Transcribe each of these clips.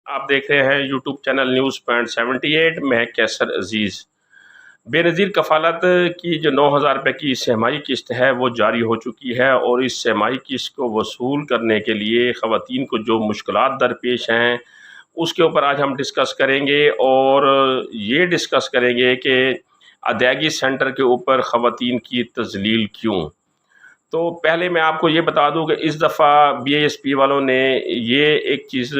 آپ دیکھ رہے ہیں یوٹیوب چینل نیوز پوائنٹ 78 میں کیسر عزیز۔ بے نظیر کفالت کی جو 9,000 روپے کی سہمائی قسط ہے وہ جاری ہو چکی ہے، اور اس سہمائی قسط کو وصول کرنے کے لیے خواتین کو جو مشکلات درپیش ہیں اس کے اوپر آج ہم ڈسکس کریں گے، اور یہ ڈسکس کریں گے کہ ادائیگی سینٹر کے اوپر خواتین کی تذلیل کیوں۔ تو پہلے میں آپ کو یہ بتا دوں کہ اس دفعہ بی ایس پی والوں نے یہ ایک چیز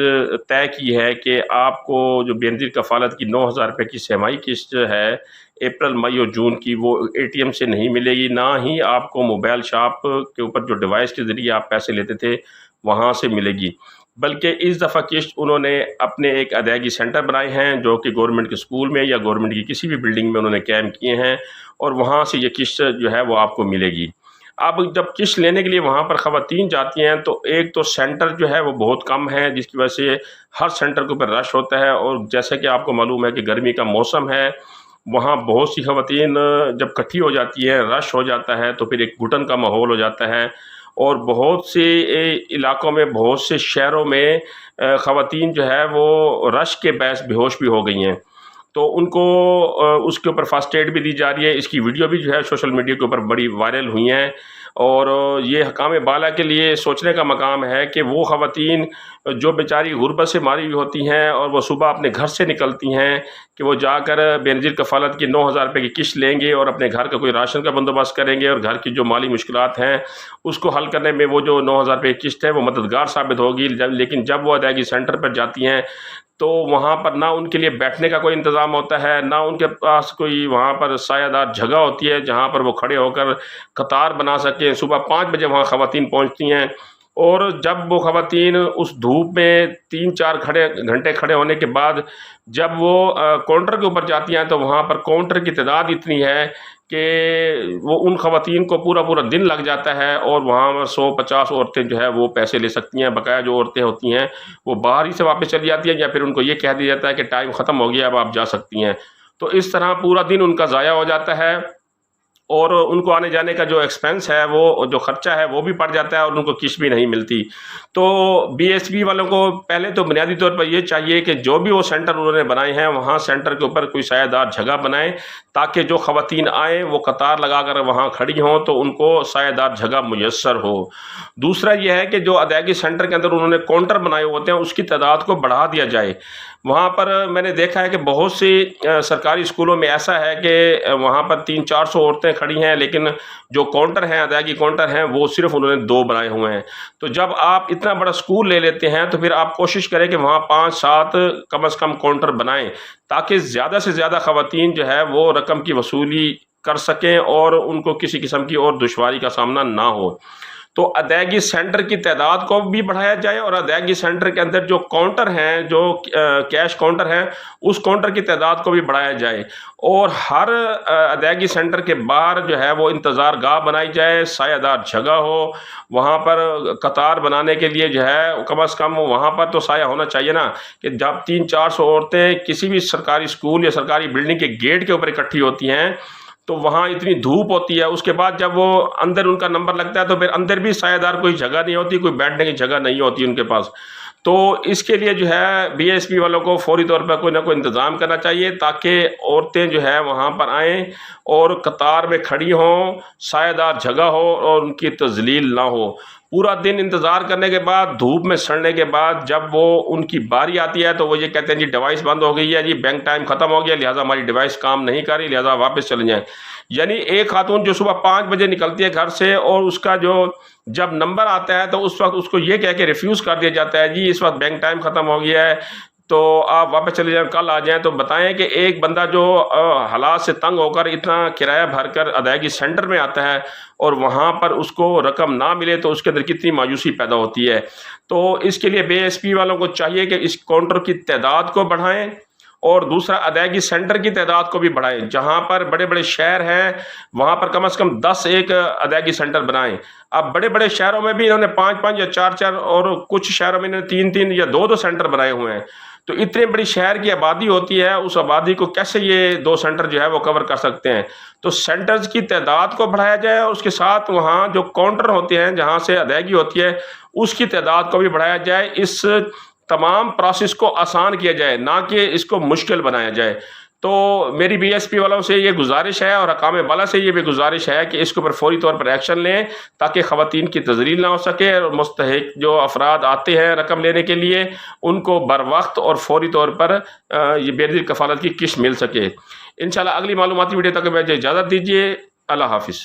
طے کی ہے کہ آپ کو جو بے نظیر کفالت کی 9,000 روپے کی سہمائی قسط ہے اپریل، مئی اور جون کی، وہ اے ٹی ایم سے نہیں ملے گی، نہ ہی آپ کو موبائل شاپ کے اوپر جو ڈیوائس کے ذریعے آپ پیسے لیتے تھے وہاں سے ملے گی، بلکہ اس دفعہ قسط انہوں نے اپنے ایک ادائیگی سینٹر بنائے ہیں جو کہ گورنمنٹ کے اسکول میں یا گورنمنٹ کی کسی بھی بلڈنگ میں انہوں نے قائم کیے ہیں، اور وہاں سے یہ قسط جو ہے وہ آپ کو ملے گی۔ اب جب قسط لینے کے لیے وہاں پر خواتین جاتی ہیں تو ایک تو سینٹر جو ہے وہ بہت کم ہے، جس کی وجہ سے ہر سینٹر کے اوپر رش ہوتا ہے، اور جیسے کہ آپ کو معلوم ہے کہ گرمی کا موسم ہے، وہاں بہت سی خواتین جب کٹھی ہو جاتی ہے، رش ہو جاتا ہے، تو پھر ایک گھٹن کا ماحول ہو جاتا ہے، اور بہت سے علاقوں میں، بہت سے شہروں میں خواتین جو ہے وہ رش کے باعث بے ہوش بھی ہو گئی ہیں، تو ان کو اس کے اوپر فرسٹ ایڈ بھی دی جا رہی ہے۔ اس کی ویڈیو بھی جو ہے سوشل میڈیا کے اوپر بڑی وائرل ہوئی ہیں، اور یہ حکام بالا کے لیے سوچنے کا مقام ہے کہ وہ خواتین جو بیچاری غربت سے ماری ہوئی ہوتی ہیں، اور وہ صبح اپنے گھر سے نکلتی ہیں کہ وہ جا کر بے نظیر کفالت کی 9,000 روپے کی قسط لیں گے، اور اپنے گھر کا کوئی راشن کا بندوبست کریں گے، اور گھر کی جو مالی مشکلات ہیں اس کو حل کرنے میں وہ جو 9,000 روپے کی قسط ہے وہ مددگار ثابت ہوگی۔ لیکن جب وہ ادائیگی سینٹر پر جاتی ہیں تو وہاں پر نہ ان کے لیے بیٹھنے کا کوئی انتظام ہوتا ہے، نہ ان کے پاس کوئی وہاں پر سایہ دار جگہ ہوتی ہے جہاں پر وہ کھڑے ہو کر قطار بنا سکیں۔ صبح 5 بجے وہاں خواتین پہنچتی ہیں، اور جب وہ خواتین اس دھوپ میں 3-4 گھنٹے کھڑے ہونے کے بعد جب وہ کاؤنٹر کے اوپر جاتی ہیں تو وہاں پر کاؤنٹر کی تعداد اتنی ہے کہ وہ ان خواتین کو پورا دن لگ جاتا ہے، اور وہاں 100-50 عورتیں جو ہے وہ پیسے لے سکتی ہیں۔ بقایا جو عورتیں ہوتی ہیں وہ باہر ہی سے واپس چلی جاتی ہیں، یا پھر ان کو یہ کہہ دیا جاتا ہے کہ ٹائم ختم ہو گیا، اب آپ جا سکتی ہیں۔ تو اس طرح پورا دن ان کا ضائع ہو جاتا ہے، اور ان کو آنے جانے کا جو ایکسپینس ہے، وہ جو خرچہ ہے وہ بھی پڑ جاتا ہے، اور ان کو قسط بھی نہیں ملتی۔ تو بی ایس پی والوں کو پہلے تو بنیادی طور پر یہ چاہیے کہ جو بھی وہ سینٹر انہوں نے بنائے ہیں وہاں سینٹر کے اوپر کوئی سایہ دار جگہ بنائیں، تاکہ جو خواتین آئیں وہ قطار لگا کر وہاں کھڑی ہوں تو ان کو سایہ دار جگہ میسر ہو۔ دوسرا یہ ہے کہ جو ادائیگی سینٹر کے اندر انہوں نے کاؤنٹر بنائے ہوتے ہیں اس کی تعداد کو بڑھا دیا جائے۔ وہاں پر میں نے دیکھا ہے کہ بہت سی سرکاری اسکولوں میں ایسا ہے کہ وہاں پر 300-400 عورتیں کھڑی ہیں، لیکن جو کاؤنٹر ہیں، ادائیگی کاؤنٹر ہیں، وہ صرف انہوں نے 2 بنائے ہوئے ہیں۔ تو جب آپ اتنا بڑا اسکول لے لیتے ہیں تو پھر آپ کوشش کریں کہ وہاں 5-7 کم از کم کاؤنٹر بنائیں، تاکہ زیادہ سے زیادہ خواتین جو ہے وہ رقم کی وصولی کر سکیں، اور ان کو کسی قسم کی اور دشواری کا سامنا نہ ہو۔ تو ادائیگی سینٹر کی تعداد کو بھی بڑھایا جائے، اور ادائیگی سینٹر کے اندر جو کاؤنٹر ہیں، جو کیش کاؤنٹر ہیں، اس کاؤنٹر کی تعداد کو بھی بڑھایا جائے، اور ہر ادائیگی سینٹر کے باہر جو ہے وہ انتظار گاہ بنائی جائے، سایہ دار جگہ ہو، وہاں پر قطار بنانے کے لیے جو ہے کم از کم وہاں پر تو سایہ ہونا چاہیے نا، کہ جب 300-400 عورتیں کسی بھی سرکاری اسکول یا سرکاری بلڈنگ کے گیٹ کے اوپر اکٹھی ہوتی ہیں تو وہاں اتنی دھوپ ہوتی ہے، اس کے بعد جب وہ اندر ان کا نمبر لگتا ہے تو پھر اندر بھی سایہ دار کوئی جگہ نہیں ہوتی، کوئی بیٹھنے کی جگہ نہیں ہوتی ان کے پاس۔ تو اس کے لیے جو ہے بی ایس پی والوں کو فوری طور پر کوئی نہ کوئی انتظام کرنا چاہیے، تاکہ عورتیں جو ہے وہاں پر آئیں اور قطار میں کھڑی ہوں، سایہ دار جگہ ہو، اور ان کی تذلیل نہ ہو۔ پورا دن انتظار کرنے کے بعد، دھوپ میں سڑنے کے بعد، جب وہ ان کی باری آتی ہے تو وہ یہ کہتے ہیں جی ڈیوائس بند ہو گئی ہے، جی بینک ٹائم ختم ہو گیا، لہٰذا ہماری ڈیوائس کام نہیں کر رہی، لہٰذا واپس چلے جائیں۔ یعنی ایک خاتون جو صبح 5 بجے نکلتی ہے گھر سے، اور اس کا جو جب نمبر آتا ہے تو اس وقت اس کو یہ کہہ کے ریفیوز کر دیا جاتا ہے جی اس وقت بینک ٹائم ختم ہو گیا ہے، تو آپ واپس چلے جائیں، کل آ جائیں۔ تو بتائیں کہ ایک بندہ جو حالات سے تنگ ہو کر اتنا کرایہ بھر کر ادائیگی سینٹر میں آتا ہے اور وہاں پر اس کو رقم نہ ملے تو اس کے اندر کتنی مایوسی پیدا ہوتی ہے۔ تو اس کے لیے بی ایس پی والوں کو چاہیے کہ اس کاؤنٹر کی تعداد کو بڑھائیں، اور دوسرا ادائیگی سینٹر کی تعداد کو بھی بڑھائیں۔ جہاں پر بڑے بڑے شہر ہیں وہاں پر کم از کم 10 ایک ادائیگی سینٹر بنائیں۔ اب بڑے بڑے شہروں میں بھی انہوں نے 5-5 یا 4-4، اور کچھ شہروں میں انہوں نے 3-3 یا 2-2 سینٹر بنائے ہوئے ہیں۔ تو اتنے بڑی شہر کی آبادی ہوتی ہے، اس آبادی کو کیسے یہ 2 سینٹر جو ہے وہ کور کر سکتے ہیں؟ تو سینٹرز کی تعداد کو بڑھایا جائے، اور اس کے ساتھ وہاں جو کاؤنٹر ہوتے ہیں جہاں سے ادائیگی ہوتی ہے اس کی تعداد کو بھی بڑھایا جائے۔ اس تمام پروسیس کو آسان کیا جائے، نہ کہ اس کو مشکل بنایا جائے۔ تو میری بی ایس پی والوں سے یہ گزارش ہے اور حکام بالا سے یہ بھی گزارش ہے کہ اس کے اوپر فوری طور پر ایکشن لیں تاکہ خواتین کی تذلیل نہ ہو سکے، اور مستحق جو افراد آتے ہیں رقم لینے کے لیے ان کو بر وقت اور فوری طور پر یہ بے نظیر کفالت کی قسط مل سکے۔ انشاءاللہ اگلی معلوماتی ویڈیو تک مجھے اجازت دیجیے۔ اللہ حافظ۔